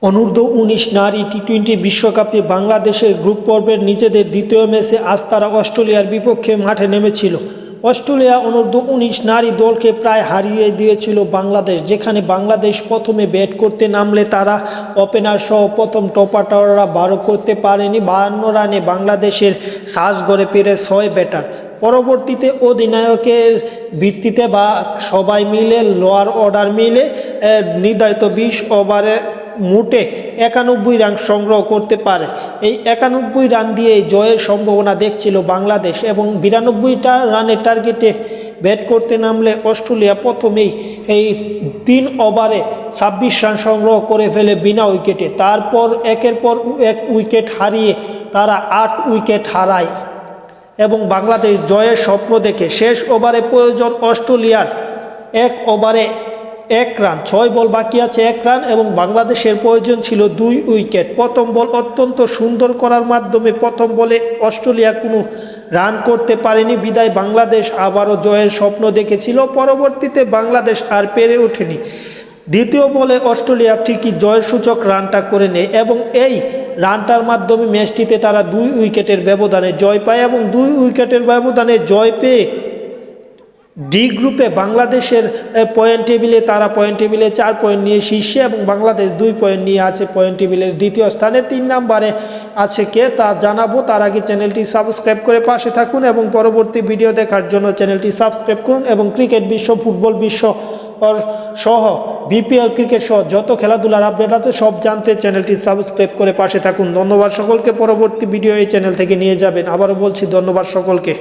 অনূর্ধ্ব-19 নারী টি-20 বিশ্বকাপে বাংলাদেশের গ্রুপ পর্বের নিজেদের দ্বিতীয় ম্যাচে আজ তারা অস্ট্রেলিয়ার বিপক্ষে মাঠে নেমেছিল। অস্ট্রেলিয়া অনূর্ধ্ব-19 নারী দলকে প্রায় হারিয়ে দিয়েছিল বাংলাদেশ, যেখানে বাংলাদেশ প্রথমে ব্যাট করতে নামলে তারা ওপেনার সহ প্রথম টপাটাররা 12 করতে পারেনি। 52 রানে বাংলাদেশের সাজ গড়ে পেরে 6 ব্যাটার। পরবর্তীতে অধিনায়কের ভিত্তিতে বা সবাই মিলে লোয়ার অর্ডার মিলে নির্ধারিত 20 ওভারে মোটে 91 রান সংগ্রহ করতে পারে। এই 91 রান দিয়ে জয়ের সম্ভাবনা দেখছিল বাংলাদেশ এবং 92টা রানের টার্গেটে ব্যাট করতে নামলে অস্ট্রেলিয়া প্রথমেই এই 3 ওভারে 26 রান সংগ্রহ করে ফেলে বিনা উইকেটে। তারপর একের পর এক উইকেট হারিয়ে তারা 8 উইকেট হারায় এবং বাংলাদেশ জয়ের স্বপ্ন দেখে। শেষ ওভারে প্রয়োজন অস্ট্রেলিয়ার 1 ওভারে 1 রান, 6 বল বাকি আছে 1 রান এবং বাংলাদেশের প্রয়োজন ছিল 2 উইকেট। প্রথম বল অত্যন্ত সুন্দর করার মাধ্যমে প্রথম বলে অস্ট্রেলিয়া কোনো রান করতে পারেনি, বিদায় বাংলাদেশ আবারও জয়ের স্বপ্ন দেখেছিল। পরবর্তীতে বাংলাদেশ আর পেরে ওঠেনি। দ্বিতীয় বলে অস্ট্রেলিয়া ঠিকই জয়ের সূচক রানটা করে নেয় এবং এই রানটার মাধ্যমে ম্যাচটিতে তারা 2 উইকেটের ব্যবধানে জয় পায় এবং 2 উইকেটের ব্যবধানে জয় পেয়ে ডি গ্রুপে বাংলাদেশের পয়েন্ট টেবিলে 4 পয়েন্ট নিয়ে শীর্ষে এবং বাংলাদেশ 2 পয়েন্ট নিয়ে আছে পয়েন্ট টেবিলের দ্বিতীয় স্থানে। 3 নম্বরে আছে কে তা জানাবো, তার আগে চ্যানেলটি সাবস্ক্রাইব করে পাশে থাকুন এবং পরবর্তী ভিডিও দেখার জন্য চ্যানেলটি সাবস্ক্রাইব করুন এবং ক্রিকেট বিশ্ব, ফুটবল বিশ্ব সহ বিপিএল ক্রিকেট সহ যত খেলাধুলার আপডেট আছে সব জানতে চ্যানেলটি সাবস্ক্রাইব করে পাশে থাকুন। ধন্যবাদ সকলকে। পরবর্তী ভিডিও এই চ্যানেল থেকে নিয়ে যাবেন। আবারও বলছি ধন্যবাদ সকলকে।